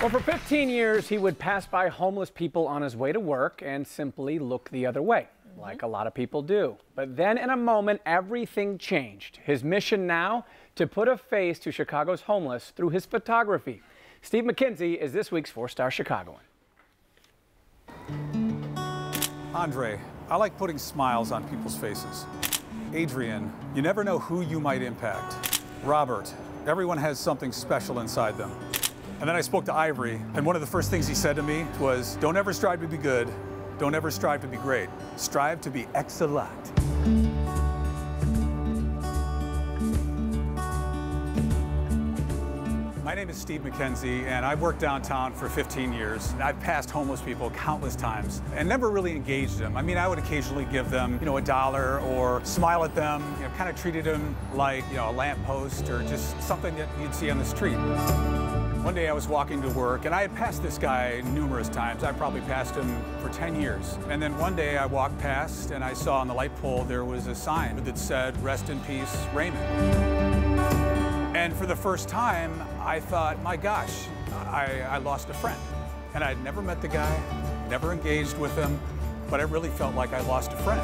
Well, for 15 years, he would pass by homeless people on his way to work and simply look the other way, like a lot of people do. But then in a moment, everything changed. His mission now, to put a face to Chicago's homeless through his photography. Steve Mckenzie is this week's 4-star Chicagoan. Andre, I like putting smiles on people's faces. Adrian, you never know who you might impact. Robert, everyone has something special inside them. And then I spoke to Ivory, and one of the first things he said to me was, don't ever strive to be good, don't ever strive to be great, strive to be excellent. My name is Steve Mckenzie, and I've worked downtown for 15 years. I've passed homeless people countless times and never really engaged them. I mean, I would occasionally give them, $1 or smile at them, kind of treated them like, a lamppost or just something that you'd see on the street. One day I was walking to work, and I had passed this guy numerous times. I probably passed him for 10 years. And then one day I walked past, and I saw on the light pole there was a sign that said, "Rest in peace, Raymond." And for the first time, I thought, my gosh, I lost a friend. And I'd never met the guy, never engaged with him, but I really felt like I lost a friend.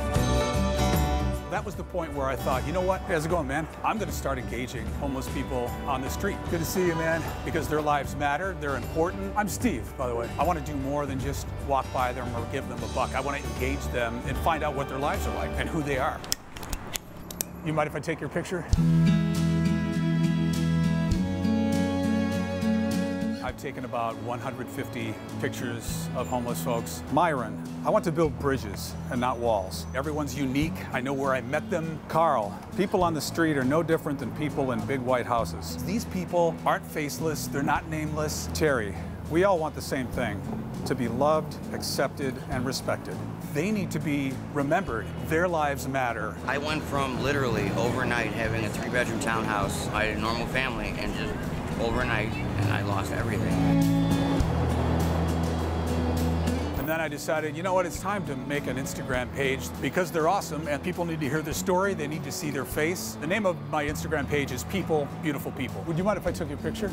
That was the point where I thought, you know what, how's it going, man? I'm gonna start engaging homeless people on the street. Good to see you, man, because their lives matter, they're important. I'm Steve, by the way. I wanna do more than just walk by them or give them a buck. I wanna engage them and find out what their lives are like and who they are. You mind if I take your picture? I've taken about 150 pictures of homeless folks. Myron, I want to build bridges and not walls. Everyone's unique. I know where I met them. Carl, people on the street are no different than people in big white houses. These people aren't faceless, they're not nameless. Terry, we all want the same thing, to be loved, accepted, and respected. They need to be remembered. Their lives matter. I went from literally overnight having a 3-bedroom townhouse, I had a normal family, and just overnight, and I lost everything. And then I decided, you know what, it's time to make an Instagram page because they're awesome and people need to hear their story, they need to see their face. The name of my Instagram page is People, Beautiful People. Would you mind if I took your picture?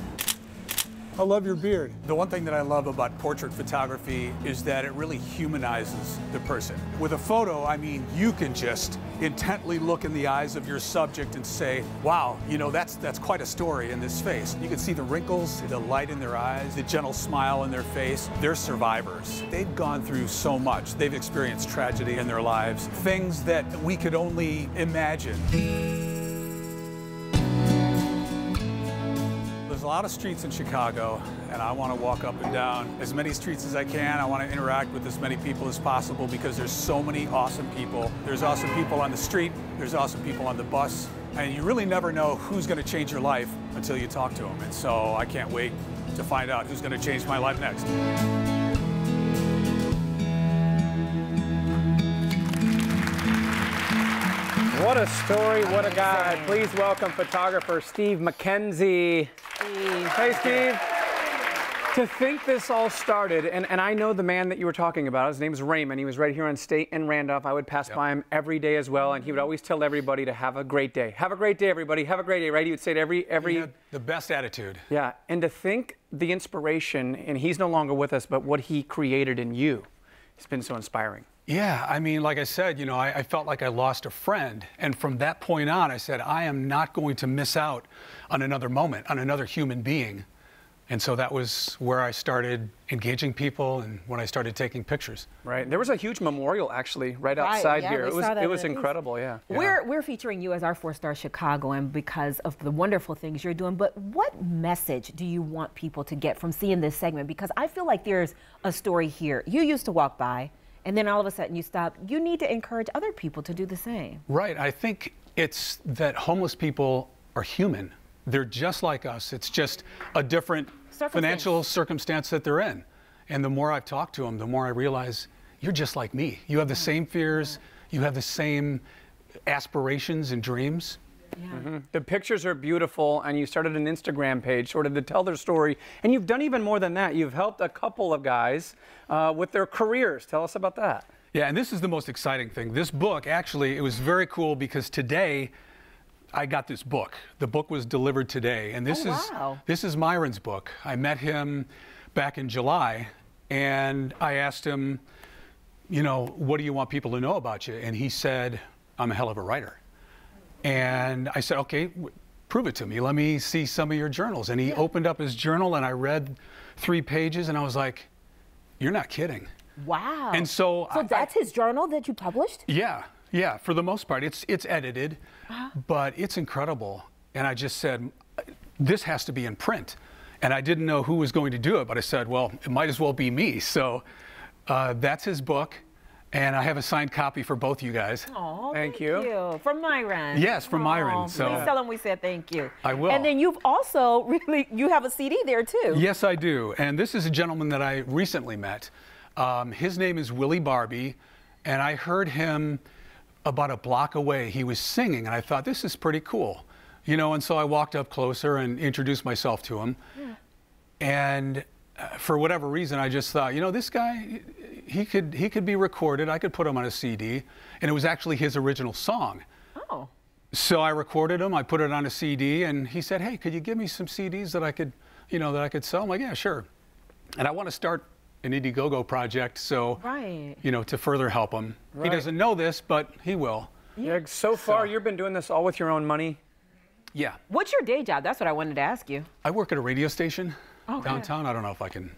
I love your beard. The one thing that I love about portrait photography is that it really humanizes the person. With a photo, I mean, you can just intently look in the eyes of your subject and say, wow, that's quite a story in this face. You can see the wrinkles, the light in their eyes, the gentle smile in their face. They're survivors. They've gone through so much. They've experienced tragedy in their lives, things that we could only imagine. There's a lot of streets in Chicago, and I want to walk up and down as many streets as I can. I want to interact with as many people as possible because there's so many awesome people. There's awesome people on the street, there's awesome people on the bus, and you really never know who's going to change your life until you talk to them. And so I can't wait to find out who's going to change my life next. What a story, what a guy. Please welcome photographer Steve Mckenzie. Hey, Steve. To think this all started, and I know the man that you were talking about, his name is Raymond. He was right here on State and Randolph. I would pass by him every day as well, and he would always tell everybody to have a great day. Have a great day, everybody. Have a great day, right? He would say it every... He had the best attitude. Yeah, and to think the inspiration, and he's no longer with us, but what he created in you, it's been so inspiring. Yeah, I mean, like I said, I felt like I lost a friend. And from that point on, I said, I am not going to miss out on another moment, on another human being. And so that was where I started engaging people and when I started taking pictures. Right. There was a huge memorial, actually, right outside here. It was incredible, yeah. We're featuring you as our 4-star Chicagoan because of the wonderful things you're doing. But what message do you want people to get from seeing this segment? Because I feel like there's a story here. You used to walk by, and then all of a sudden you stop. You need to encourage other people to do the same. Right. I think it's that homeless people are human. They're just like us. It's just a different financial circumstance that they're in. And the more I've talked to them, the more I realize you're just like me. You have the same fears. You have the same aspirations and dreams. Yeah. The pictures are beautiful, and you started an Instagram page sort of to tell their story. And you've done even more than that. You've helped a couple of guys with their careers. Tell us about that. Yeah, and this is the most exciting thing. This book, actually, it was very cool because today I got this book. The book was delivered today, and this is Myron's book. I met him back in July, and I asked him, you know, what do you want people to know about you? And he said, I'm a hell of a writer. And I said, okay, prove it to me. Let me see some of your journals. And he opened up his journal, and I read 3 pages, and I was like, you're not kidding. Wow. And so that's his journal that you published? Yeah, yeah, for the most part. It's edited, but it's incredible. And I just said, this has to be in print. And I didn't know who was going to do it, but I said, well, it might as well be me. So that's his book, and I have a signed copy for both you guys. Oh, thank you. From Myron. Yes, from Myron. So please tell him we said thank you. I will. And then you've also you have a CD there too. Yes, I do. And this is a gentleman that I recently met. His name is Willie Barbie, and I heard him about a block away. He was singing, and I thought, this is pretty cool. You know, and so I walked up closer and introduced myself to him. Yeah. And for whatever reason, I just thought, you know, this guy, he could be recorded. I could put him on a CD, and it was actually his original song. Oh. So I recorded him. I put it on a CD, and he said, "Hey, could you give me some CDs that I could, you know, that I could sell?" I'm like, "Yeah, sure." And I want to start an Indiegogo project, so you know, to further help him. He doesn't know this, but he will. Yeah. So far, you've been doing this all with your own money. Yeah. What's your day job? That's what I wanted to ask you. I work at a radio station downtown. I don't know if I can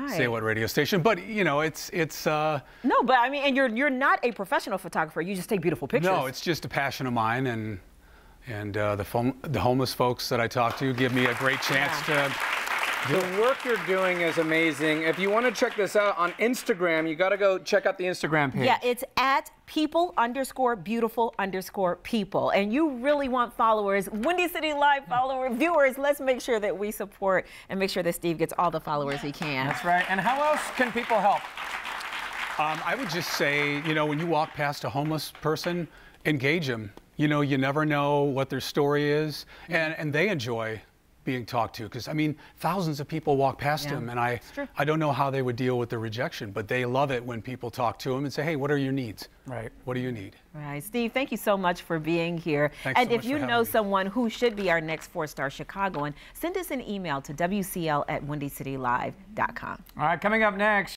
say what radio station, but you know, it's no, but I mean, and you're not a professional photographer. You just take beautiful pictures. No, it's just a passion of mine, and the homeless folks that I talk to give me a great chance to. The work you're doing is amazing. If you want to check this out on Instagram, you got to go check out the Instagram page. Yeah, it's at people_beautiful_people. And you really want followers, Windy City Live follower viewers. Let's make sure that we support and make sure that Steve gets all the followers he can. That's right. And how else can people help? I would just say, you know, when you walk past a homeless person, engage them. You know, you never know what their story is, and they enjoy being talked to, because I mean, thousands of people walk past him, and I don't know how they would deal with the rejection, but they love it when people talk to them and say, "Hey, what are your needs? Right. What do you need?" Right, Steve, thank you so much for being here. Thanks and so if much you for know having me. someone who should be our next 4-star Chicagoan, send us an email to wcl@windycitylive.com. All right, coming up next.